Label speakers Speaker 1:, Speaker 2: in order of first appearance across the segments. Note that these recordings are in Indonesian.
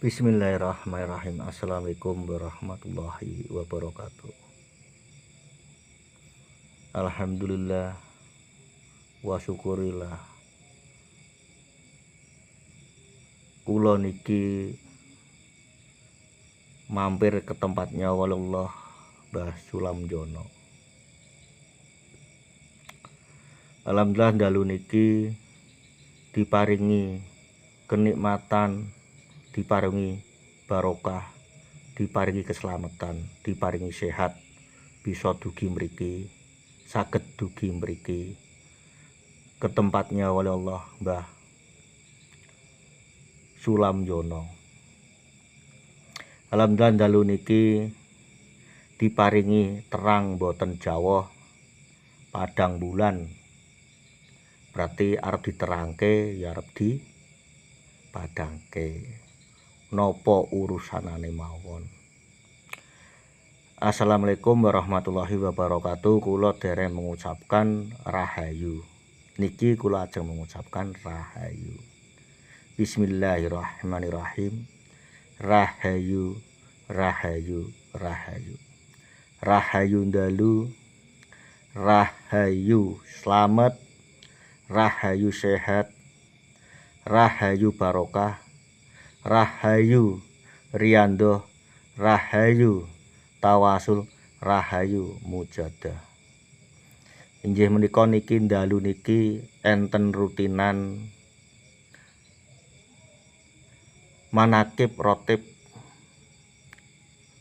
Speaker 1: Bismillahirrahmanirrahim. Assalamualaikum warahmatullahi wabarakatuh. Alhamdulillah wa syukurillah. Kula niki mampir ke tempatnya walillah Mbah Sulam Jono. Alhamdulillah dalu niki diparingi kenikmatan, diparingi barokah, diparingi keselamatan, diparingi sehat, bisa dugi mriki, saged dugi mriki ke tempatnya oleh Allah Mbah Sulam Jono. Alhamdulillah dalu niki diparingi terang boten jawah padang bulan. Berarti arep diterangke ya arep dipadangke. Nopo urusanane mawon. Assalamualaikum warahmatullahi wabarakatuh. Kula dereng mengucapkan rahayu. Niki kula ajeng mengucapkan rahayu. Bismillahirrahmanirrahim. Rahayu, rahayu, rahayu. Rahayu dalu, rahayu slamet, rahayu sehat, rahayu barokah, rahayu riyando, rahayu tawasul, rahayu mujadah. Inggih menika niki dalu niki enten rutinan manakib rotib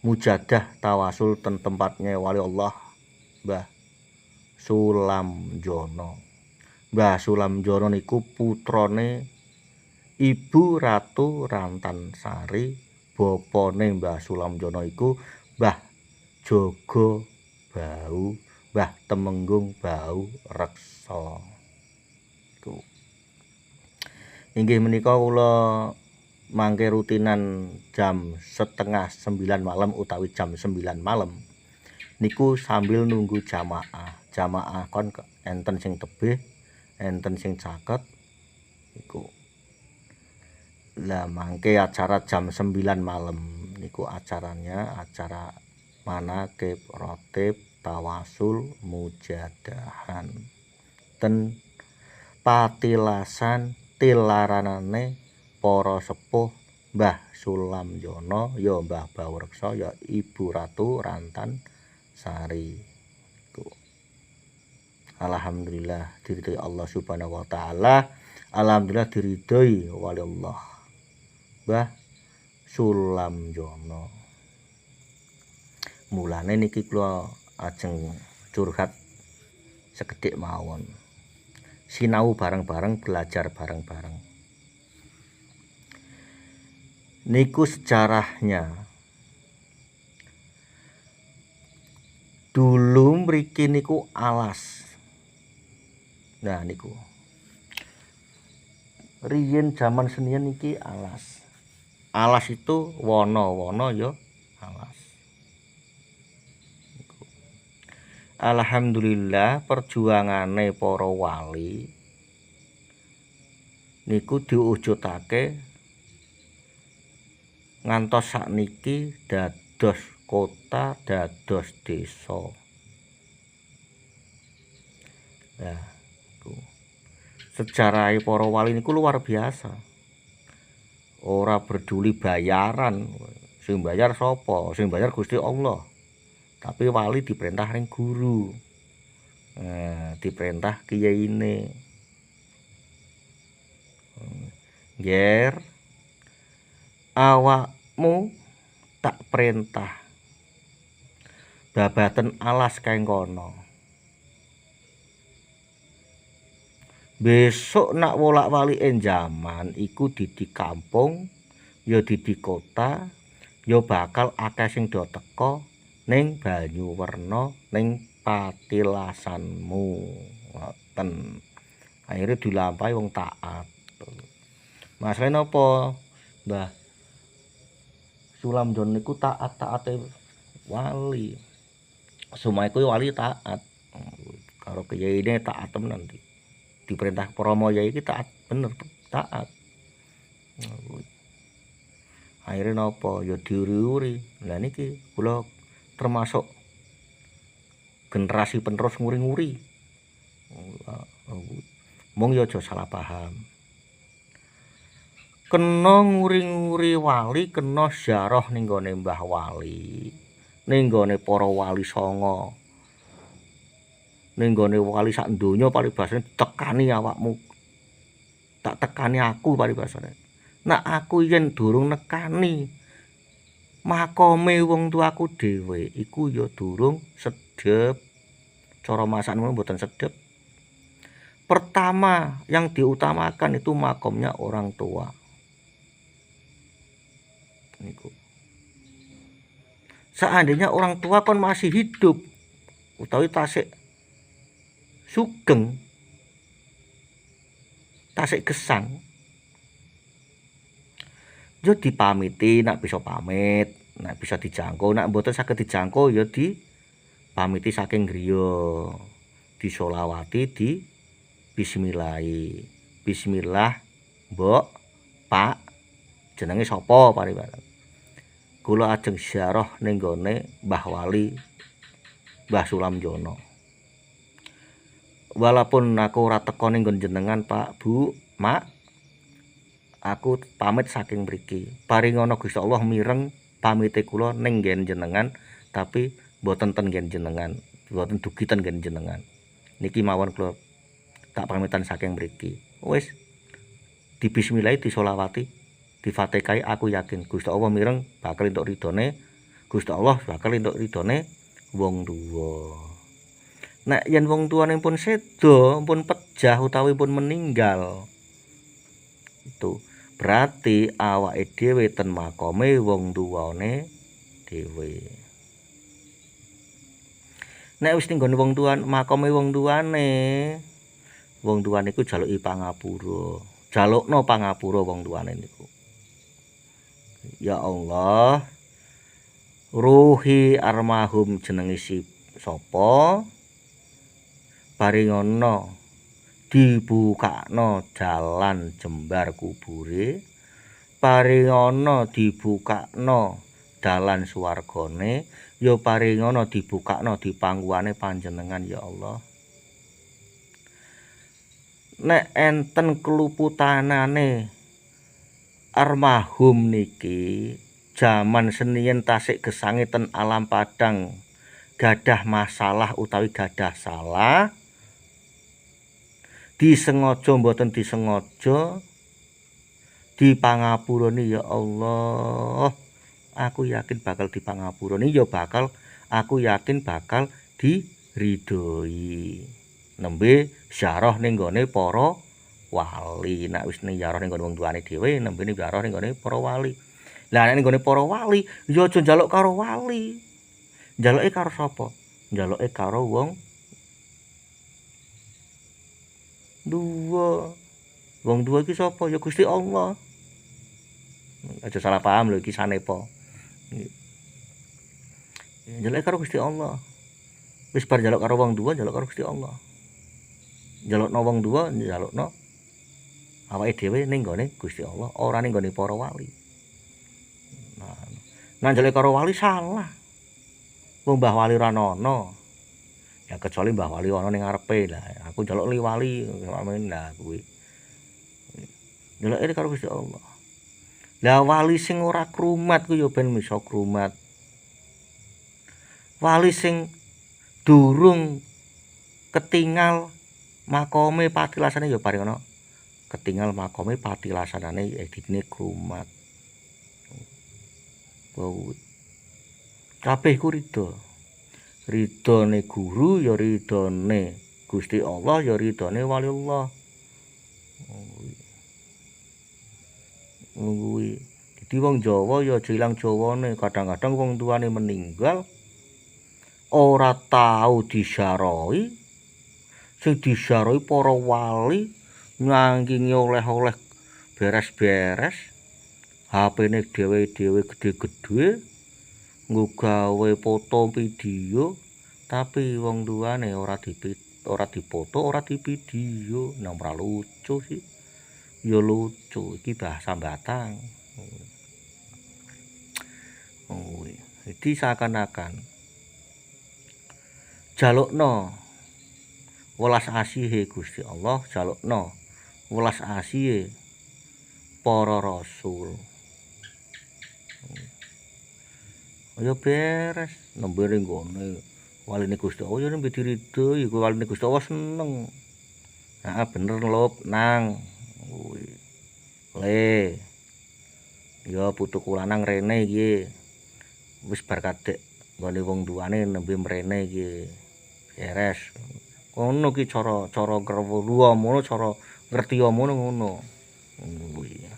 Speaker 1: mujadah tawasul ten tempatnya wali Allah Mbah Sulam Jono. Mbah Sulam Jono niku putrane Ibu Ratu Rantan Sari, bapane Mbah Sulam Jono iku Mbah Jogo Bau, Mbah Temenggung Bau Reksa. Iku. Inggih menika kula mangke rutinan jam 8:30 malam utawi jam 9 malam. Niku sambil nunggu jamaah. Jamaah kon enten sing tebih, enten sing caket. Iku. Lah mangke acara jam 9 malam niku acaranya acara manakib rotib tawasul mujadahan ten patilasan tilaranane para sepuh Mbah Sulam Jono ya Mbah Bau Reksa ya Ibu Ratu Rantan Sari. Alhamdulillah diridhoi Allah Subhanahu wa taala. Alhamdulillah diridhoi wali Allah Mbah Sulam Jono. Mulane niki kula ajeng curhat sekedhik mawon. Sinau bareng-bareng, belajar bareng-bareng. Niku sejarahnya. Dulu mriki niku alas. Nah niku. Riyen zaman senian niki alas. Alas itu wono-wono ya alas. Alhamdulillah perjuangane para wali niku diwujudake ngantos sakniki dados kota, dados desa. Nah, sejarah para wali niku luar biasa. Ora peduli bayaran, sing bayar sapa? Sing bayar Gusti Allah. Tapi wali diperintah ring guru. Diperintah kiyaine. Nger awakmu tak perintah babaten alas kae kono. Besok nak wolak-walik zaman iku di kampung, ya di kota, ya bakal akeh sing do teka ning Banyuwerna ning patilasanmu. Ngoten. Akhire dilampahi wong taat. Masalahe napa, Mbah Sulam Jono niku taat-taate wali. Sumahe wali taat. Karo kiyaine taat tenan nanti. Diperintah para moya iki taat bener, taat. Akhirnya napa ya diuri-uri. Lah niki kula termasuk generasi penerus nguri-nguri. Mong ya aja salah paham. Kena nguri-nguri wali, kena ziarah ning gone Mbah Wali, ning gone para wali songo, ning gone wali sak donya paribasane tekani awakmu. Tak tekani aku paribasane. Nah aku yen durung nekani makome wong tuaku dhewe iku ya durung sedep. Cara masakan mboten sedep. Pertama yang diutamakan itu makomnya orang tua. Niku. Seandainya orang tua kon masih hidup utawi tasik sugeng, tasik gesang, yo dipamiti nak bisa pamit, nak bisa dijangkau, nak mboten saged dijangkau ya dipamiti saking griya, disolawati, di bismillahi. Bismillah, Mbok, Pak, jenenge sapa paribasa. Kula ajeng ziarah ning gone Mbah Wali, Mbah Sulamjono. Walaupun aku ora teka ning nggon jenengan Pak, Bu, Mak, aku pamit saking mriki. Paringono Gusti Allah mireng pamite kula ning nggen jenengan, tapi mboten ten nggen jenengan, mboten dugi ten nggen jenengan. Niki mawon kula tak pamitan saking mriki. Wis di bismillahi disolawati. Di Fatihah aku yakin Gusti Allah mireng bakal entuk ridone, Gusti Allah bakal entuk ridone wong tuwa. Nek yen wong tuane pun sedo, pun pejah utawi pun meninggal, itu berarti awake dhewe ten makome wong tuwane dhewe. Nek wis ning gone wong tuane, makome wong tuane iku jaluki pangapura. Jalukno pangapura wong tuane niku. Ya Allah, ruhi almarhum jenenge sapa? Paringono dibukakno dalan jembar kubure, paringono dibukakno dalan swargane, ya paringono dibukakno dipangkuane panjenengan ya Allah. Nek enten keluputanane almarhum niki jaman seniyen tasik gesange ten alam padang gadah masalah utawi gadah salah, disengaja mboten disengaja dipangapurani ya Allah. Aku yakin bakal dipangapurani, ya bakal aku yakin bakal diridhoi. Nembe ziarah ning gone para wali. Nek wis ning ziarah ning gone wong tuane dhewe, nembe ning ziarah ning gone para wali. Lah nek ning gone para wali, ya aja njaluk karo wali. Njaluke karo sapa? Njaluke karo wong duwa. Wong duwa iki sapa? Ya Gusti Allah. Aja salah paham lho iki sanepa. Njaluke karo Gusti Allah. Wis bar njaluk karo wong duwa, njaluk karo Gusti Allah. Njalukno wong duwa, njalukno awake dhewe ning gone Gusti Allah, ora ning gone para wali. Nah, njaluk karo wali salah. Wong Mbah Wali ora ana. Ya kecuali Mbah Wali ana ning ngarepe. Lah aku njaluk li wali, nah kuwi. Njaluke karo Gusti Allah. Lah wali sing ora krumat ku ya ben bisa krumat. Wali sing durung ketingal makome patilasane ya paringono ketingal makome patilasanane edine krumat. Kabeh ku ridho. Ridhone guru ya ridhone Gusti Allah ya ridhone waliullah. Kuwi. Dadi wong Jawa ya aja ilang Jawane. Kadang-kadang wong tuane meninggal ora tau disyarahi. Sing disyarahi para wali nyangkingi oleh-oleh beres-beres. HP-ne dhewe-dhewe gedhe-gedhe. Nggo gawe foto video, tapi wong tuane ora dipoto, ora divideo. Nang ora lucu sih. Ya lucu, iki bahasa Batang. Jadi seakan-akan jalukno welas asihe Gusti Allah, jalukno welas asihe para rasul. Ya beres nembe ning gone waline Gusti Allah ya nembe diridho, iku waline Gusti Allah seneng. Heeh bener lop nang. Kuwi. Le. Ya putuku lanang rene iki. Wis bar kadek nggone wong tuane nembe mrene iki. Beres. Ngono ki cara ngruwo ngono, cara ngerti ngono. Kuwi.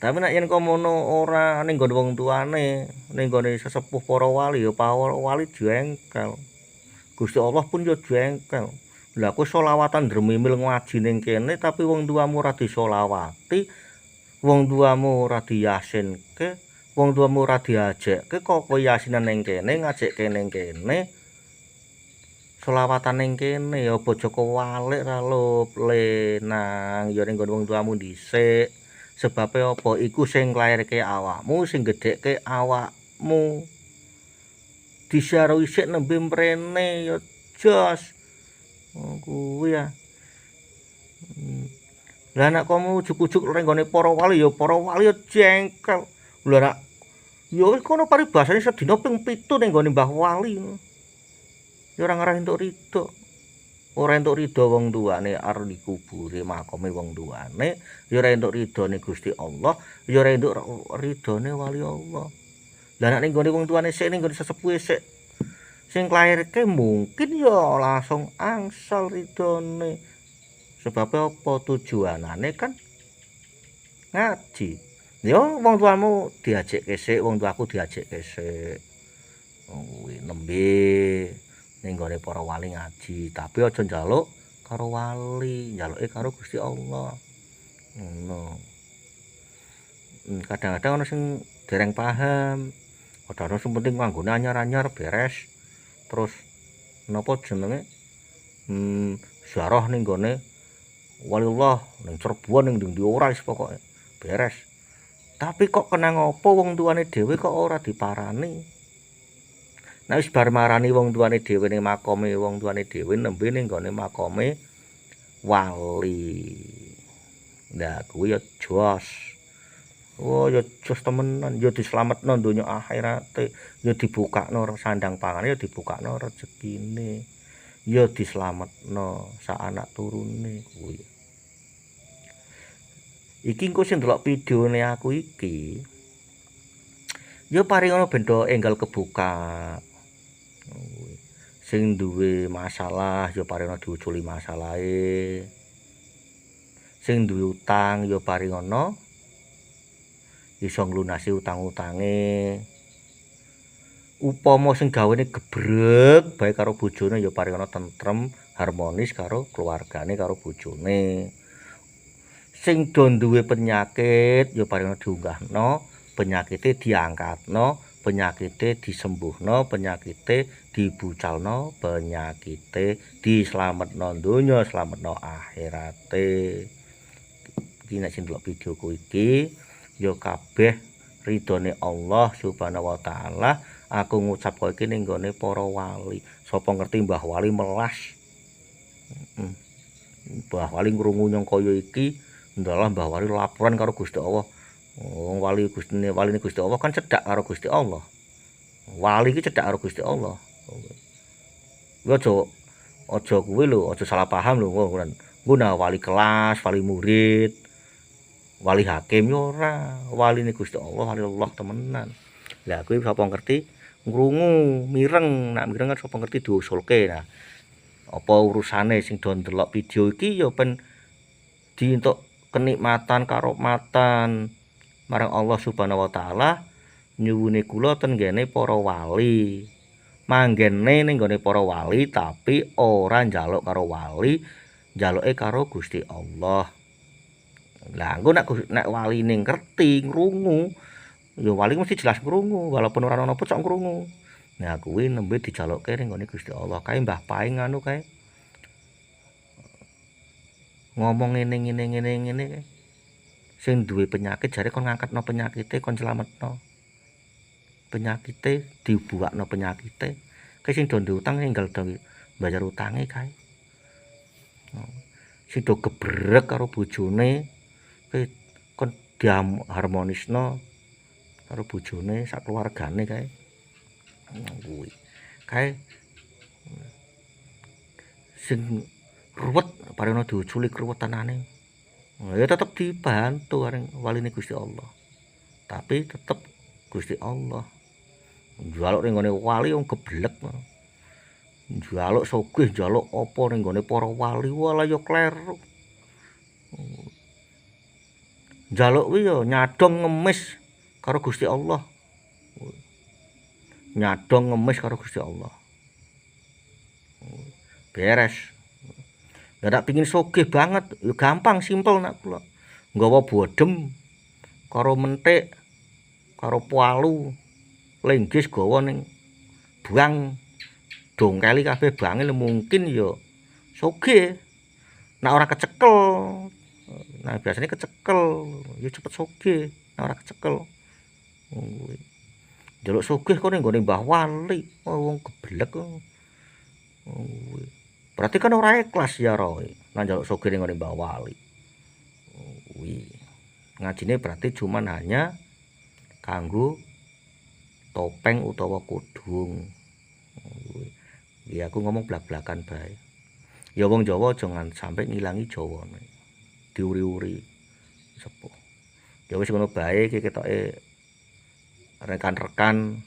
Speaker 1: Tapi nek yen komono ora ning nggon wong tuane, ning nggone sesepuh para wali ya para wali jengkel. Gusti Allah pun ya jengkel. Lah kowe selawatan dremimil ngaji ning kene tapi wong tuamu ora disolawati, wong tuamu ora diyasinke, wong tuamu ora diajekke kok kowe yasinan ning kene, ngajekke ning kene. Selawatan ning kene ya aja kewalik ra lho, lenang ya ning nggon wong tuamu dhisik. Sebabe apa iku sing nglairke awakmu, sing gedhekke awakmu. Disyaro isik nembe mrene ya jos. Kuwi ya. Lah nek komo ujug-ujug ning gone para wali ya jengkel. Lah nek ya wis kono paribasane sedina ping 7 ning gone Mbah Wali. Ya ora ngarah entuk ridho. Ora entuk ridho wong tuane arep dikubure makome wong tuane, ya ora entuk ridhone Gusti Allah, ya ora entuk ridhone wali Allah. Lah nek ning gone wong tuane sik ning gone sesepuhe sik sing lairke mungkin ya langsung angsal ridhone. Sebab apa tujuanane kan ngaji. Ya wong tuamu diajekke sik, wong tuaku diajekke sik. Kuwi nembe ning gone para wali ngaji, tapi aja njaluk karo wali, njaluke karo Gusti Allah. Ngono. Kadang-kadang ana sing dereng paham. Kadang sing penting kanggone anyar-anyar beres. Terus napa jenenge? Ziarah ning gone waliullah ning Cirebon ning ndi ora wis pokoke beres. Tapi kok kena ngopo wong tuane dhewe kok ora diparani? Nek wis bar marani wong tuane dhewe ning makome wong tuane dhewe nembe ning gone makome wali. Lah kuwi ya jos. Oh ya jos temenan, ya dislametno donya akhirate, ya dibukakno sandang pangane, ya dibukakno rezekine. Ya dislametno sak anak turune kuwi. Iki engko sing ndelok videone aku iki. Ya paring ana benda enggal kebuka. Sing duwe masalah ya paring diuculi masalahe. Sing duwe utang ya paring ana iso nglunasi utang-utange. Upama sing gawene gebrek bae karo bojone ya paring ana tentrem, harmonis karo keluargane karo bojone. Sing do duwe penyakit ya paring ana diunggahno, penyakite diangkatno, penyakite disembuhno, penyakite dibucalno, penyakite dislametno donya, slametno akhirate. Iki nek sing delok videoku iki ya kabeh ridhone Allah Subhanahu wa taala. Aku ngucapke iki ning gone para wali. Sapa ngerti Mbah Wali melas. Mbah Wali ngrungu nyong kaya iki, ndalah Mbah Wali laporan karo Gusti Allah. Wong wali waline Gusti Allah kan cedhak karo Gusti Allah. Wali iki cedhak karo Gusti Allah. Kuwi aja kuwi lho, aja salah paham lho ngono. Nggo wali kelas, wali murid, wali hakim ya ora. Waline Gusti Allah, wali Allah temenan. Lah kuwi sapa ngerti ngrungu, mireng, nak mireng kan sapa ngerti diusulke. Nah, apa urusane sing do ndelok video iki ya ben dientuk kenikmatan karomatan marang Allah Subhanahu wa taala. Nyuwune kula ten ngene para wali. Manggene ning gone para wali tapi ora njaluk karo wali, njaluke karo Gusti Allah. Lah engko nek waline ngerti ngrungu, ya wali mesti jelas ngrungu walaupun ora ana apa cok ngrungu. Nah kuwi nembe dijalukke ning gone Gusti Allah. Kae Mbah Paing anu kae. Ngomong ngene. Sing duwe penyakit jare kon ngangkatno penyakite kon slametno. penyakite dibuakno penyakite. Kae sing do utang tinggal do bayar utange kae. Sing do gebrek karo bojone kae kon diharmonisno karo bojone sak keluargane kae. Kuwi. Kae sing ruwet pareno diuculi keruwetanane. Ya tetep dibantu areng waline Gusti Allah. Tapi tetep Gusti Allah. Njaluk ning gone wali wong geblek. Njaluk sugih, njaluk apa ning gone para wali walah ya kleru. Njaluk kuwi ya nyadong ngemis karo Gusti Allah. Nyadong ngemis karo Gusti Allah. Beres. Lah nek pengin sugih banget, ya gampang simpel nak kula. Nggawa bodhem karo menthik karo palu lenggis gawa ning buang dongkeli kabeh bange mungkin ya sugih. Nek ora kecekel. Nah biasanya kecekel, ya cepet sugih. Nek ora kecekel. Njaluk sugih kok ning gone Mbah Wali, wong geblek. Berarti kan ora ikhlas ya roe nang njaluk sugih ning ngene Mbah Wali. Kuwi. Ngajine berarti cuman hanya kanggo topeng utawa kudung. Ya aku ngomong blak-blakan bae. Ya wong Jawa jangan sampai ngilangi Jawane. Diuri-uri sepuh. Ya wis ngono bae iki ketoke rekan-rekan,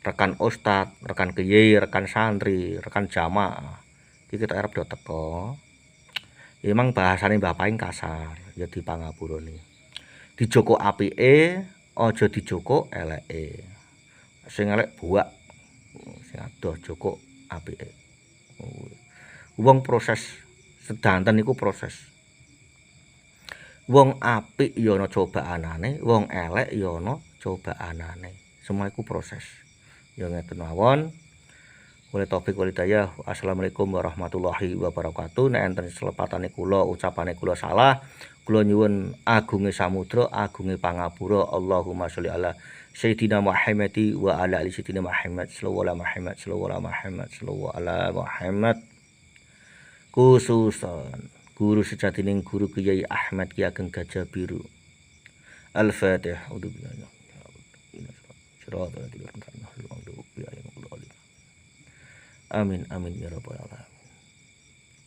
Speaker 1: rekan ustad, rekan kiai, rekan santri, rekan jamaah. Iki ketok arep do teko. Ya emang bahasane Mbah Paing kasar, ya dipangapurane. Dijoko apike, aja dijoko eleke. Sing elek buak, sing adoh joko apike. Wong proses sedanten iku proses. Wong apik ya ana cobaanane, wong elek ya ana cobaanane. Semua iku proses. Ya ngeten mawon. Wali taufik wal hidayah. Assalamualaikum warahmatullahi wabarakatuh. Nek enten selepatane kula ucapane kula salah, kula nyuwun agunge samudra, agunge pangapura. Allahumma sholli ala sayyidina Muhammadi wa ala ali sayyidina Muhammad sallallahu ala Muhammad sallallahu ala Muhammad sallallahu ala Muhammad. Khususan guru sejatining guru Kiai Ahmad Ki Ageng Gajah Biru. Al-Fatihah. Amin amin ya rabbal alamin.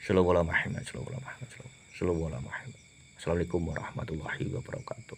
Speaker 1: Sallallahu ala Muhammad sallallahu ala Muhammad sallallahu ala Muhammad. Assalamualaikum warahmatullahi wabarakatuh.